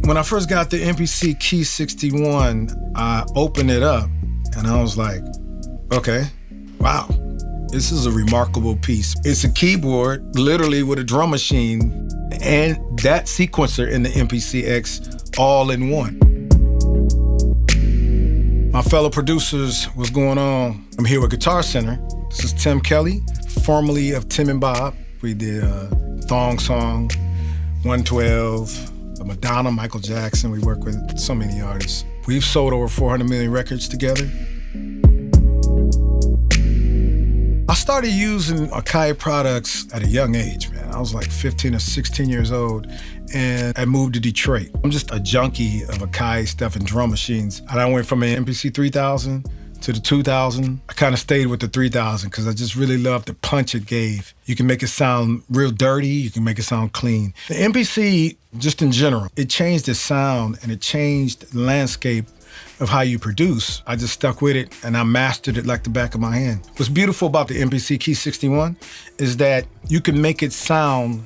When I first got the MPC Key 61, I opened it up and I was like, okay, wow, this is a remarkable piece. It's a keyboard, literally with a drum machine, and that sequencer in the MPC X all in one. My fellow producers, what's going on? I'm here with Guitar Center. This is Tim Kelley, formerly of Tim and Bob. We did Thong Song, 112, Madonna, Michael Jackson. We work with so many artists. We've sold over 400 million records together. I started using Akai products at a young age, man. I was like 15 or 16 years old, and I moved to Detroit. I'm just a junkie of Akai stuff and drum machines. And I went from an MPC 3000 to the 2000. I kind of stayed with the 3000 because I just really loved the punch it gave. You can make it sound real dirty, you can make it sound clean. The MPC, just in general, it changed the sound and it changed the landscape of how you produce. I just stuck with it and I mastered it like the back of my hand. What's beautiful about the MPC Key 61 is that you can make it sound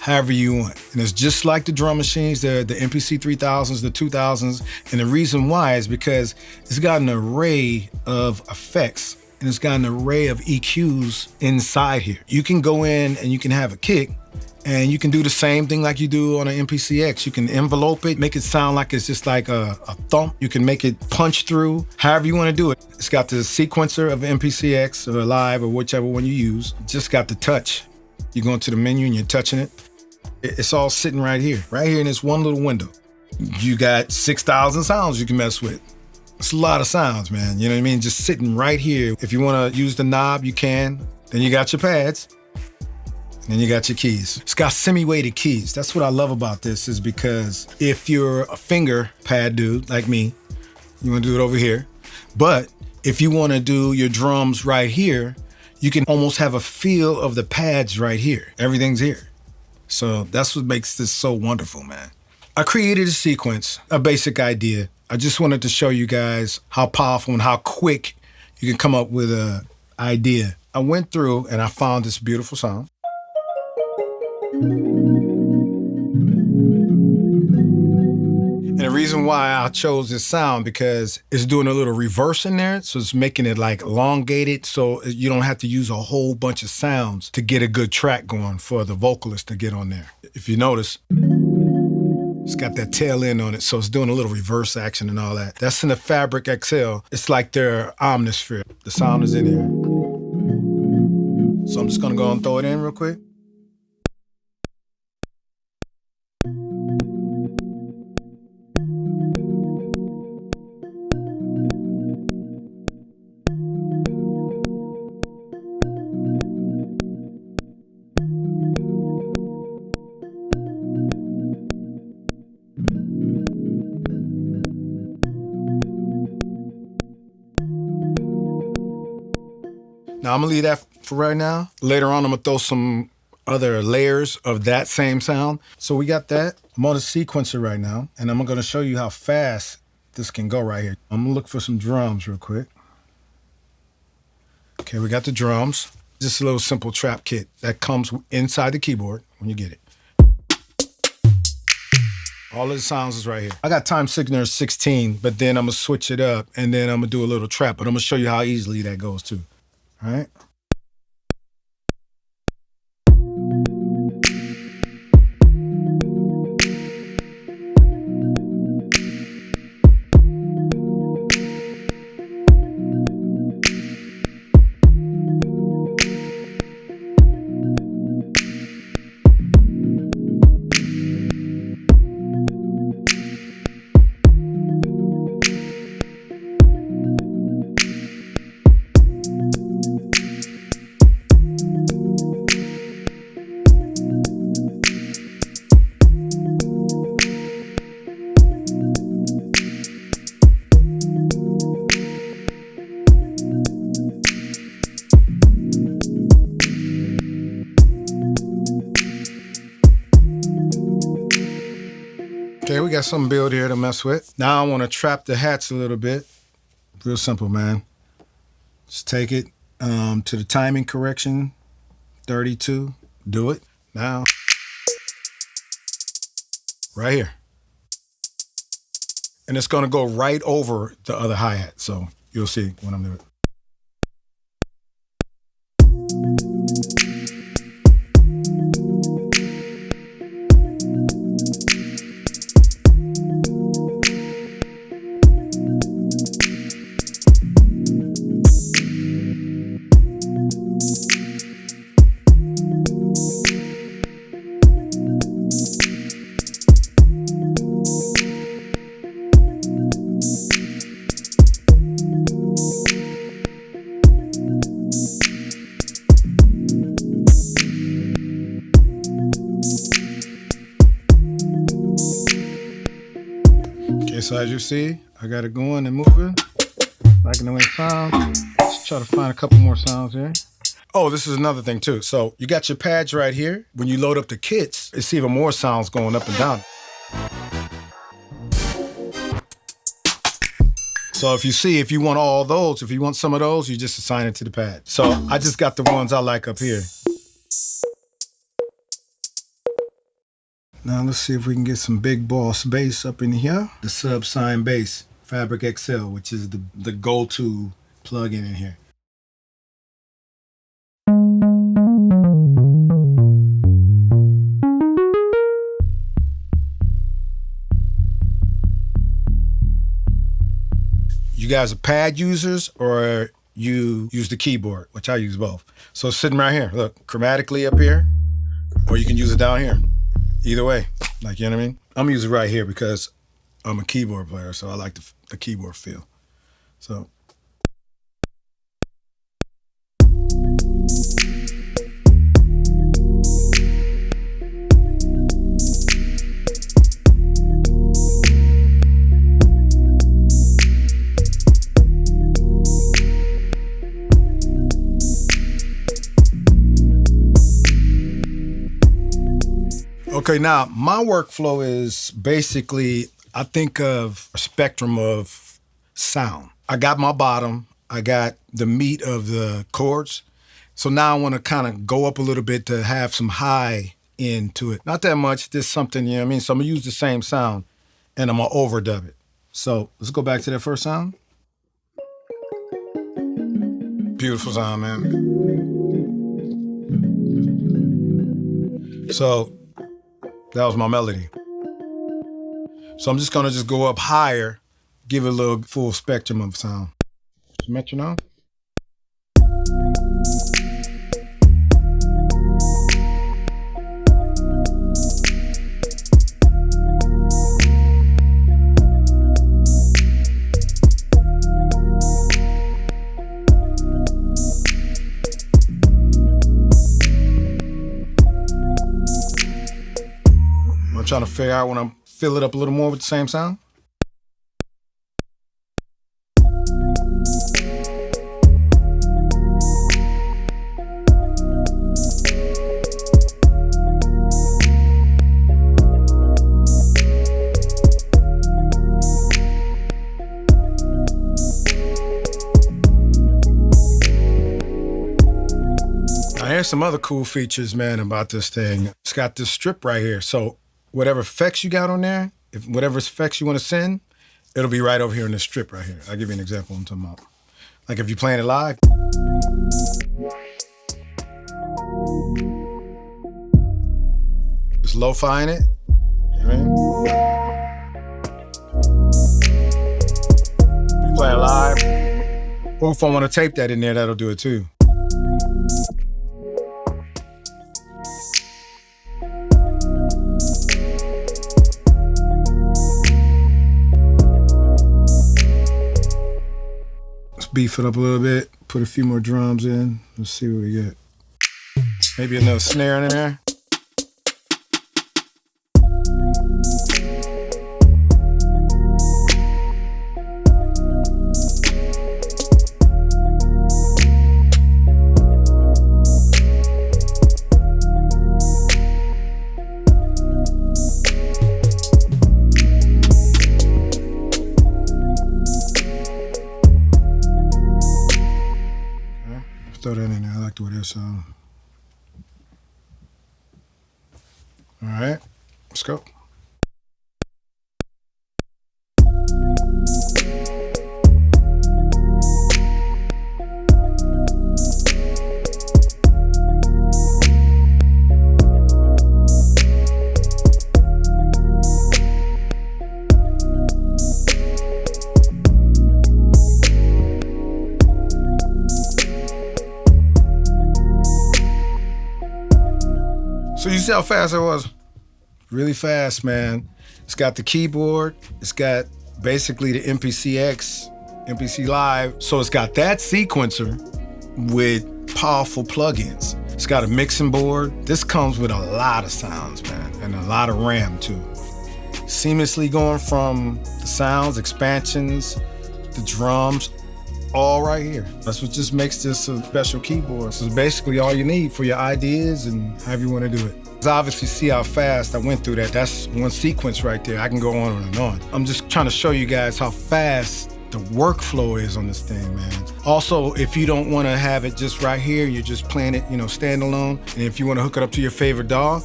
however you want. And it's just like the drum machines, the MPC 3000s, the 2000s. And the reason why is because it's got an array of effects and it's got an array of EQs inside here. You can go in and you can have a kick and you can do the same thing like you do on an MPC X. You can envelope it, make it sound like it's just like a thump. You can make it punch through, however you want to do it. It's got the sequencer of MPC X or Live or whichever one you use. Just got the touch. You go into the menu and you're touching it. It's all sitting right here in this one little window. You got 6,000 sounds you can mess with. It's a lot of sounds, man. You know what I mean? Just sitting right here. If you want to use the knob, you can. Then you got your pads. And then you got your keys. It's got semi-weighted keys. That's what I love about this, is because if you're a finger pad dude like me, you want to do it over here. But if you want to do your drums right here, you can almost have a feel of the pads right here. Everything's here. So that's what makes this so wonderful, man. I created a sequence, a basic idea. I just wanted to show you guys how powerful and how quick you can come up with an idea. I went through and I found this beautiful sound. And the reason why I chose this sound, because it's doing a little reverse in there, so it's making it like elongated, so you don't have to use a whole bunch of sounds to get a good track going for the vocalist to get on there. If you notice, it's got that tail end on it, so it's doing a little reverse action and all that. That's in the Fabric XL. It's like their Omnisphere. The sound is in here. So I'm just gonna go and throw it in real quick. Now, I'm gonna leave that for right now. Later on, I'm gonna throw some other layers of that same sound. So we got that. I'm on a sequencer right now, and I'm gonna show you how fast this can go right here. I'm gonna look for some drums real quick. Okay, we got the drums. Just a little simple trap kit that comes inside the keyboard when you get it. All of the sounds is right here. I got time signature 16, but then I'm gonna switch it up, and then I'm gonna do a little trap, but I'm gonna show you how easily that goes too. All right. Okay, we got something built here to mess with. Now I want to trap the hats a little bit. Real simple, man. Just take it to the timing correction, 32. Do it. Now, right here. and it's gonna go right over the other hi-hat. So you'll see when I'm doing it. Okay, so as you see, I got it going and moving. Liking the way it sounds. Let's try to find a couple more sounds here. Oh, this is another thing too. So you got your pads right here. When you load up the kits, it's even more sounds going up and down. So if you want all those, if you want some of those, you just assign it to the pad. So I just got the ones I like up here. Now let's see if we can get some big boss bass up in here. The sub-sign bass, Fabric XL, which is the go-to plug-in in here. You guys are pad users or you use the keyboard, which I use both. So it's sitting right here, look, chromatically up here, or you can use it down here. Either way, like, you know what I mean? I'm gonna use it right here because I'm a keyboard player, so I like the keyboard feel. So. Okay, now my workflow is basically, I think of a spectrum of sound. I got my bottom, I got the meat of the chords. So now I want to kind of go up a little bit to have some high end to it. Not that much, just something, you know what I mean? So I'm gonna use the same sound and I'm gonna overdub it. So let's go back to that first sound. Beautiful sound, man. So that was my melody. So I'm just gonna go up higher, give it a little full spectrum of sound. Metronome. I'm trying to figure out when I'm fill it up a little more with the same sound. Now here's some other cool features, man, about this thing. It's got this strip right here. So whatever effects you got on there, if whatever effects you want to send, it'll be right over here in this strip right here. I'll give you an example I'm talking about. Like if you're playing it live. Just lo-fi in it. You know what I mean? You're playing live. Or if I want to tape that in there, that'll do it too. Beef it up a little bit, put a few more drums in. Let's see what we get. Maybe another snare in there. Throw that in there. I like the way that sounds. All right, let's go. you how fast it was. Really fast, man. It's got the keyboard. It's got basically the MPC Live. So it's got that sequencer with powerful plugins. It's got a mixing board. This comes with a lot of sounds, man, and a lot of RAM too. Seamlessly going from the sounds, expansions, the drums, all right here. That's what just makes this a special keyboard. So it's basically all you need for your ideas and however you want to do it. Obviously see how fast I went through that. That's one sequence right there. I can go on and on. I'm just trying to show you guys how fast the workflow is on this thing, man. Also, if you don't want to have it just right here, you're just playing it, standalone. And if you want to hook it up to your favorite DAW,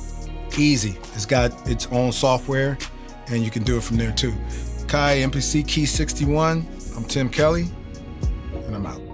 easy. It's got its own software and you can do it from there too. Akai MPC Key 61. I'm Tim Kelley, and I'm out.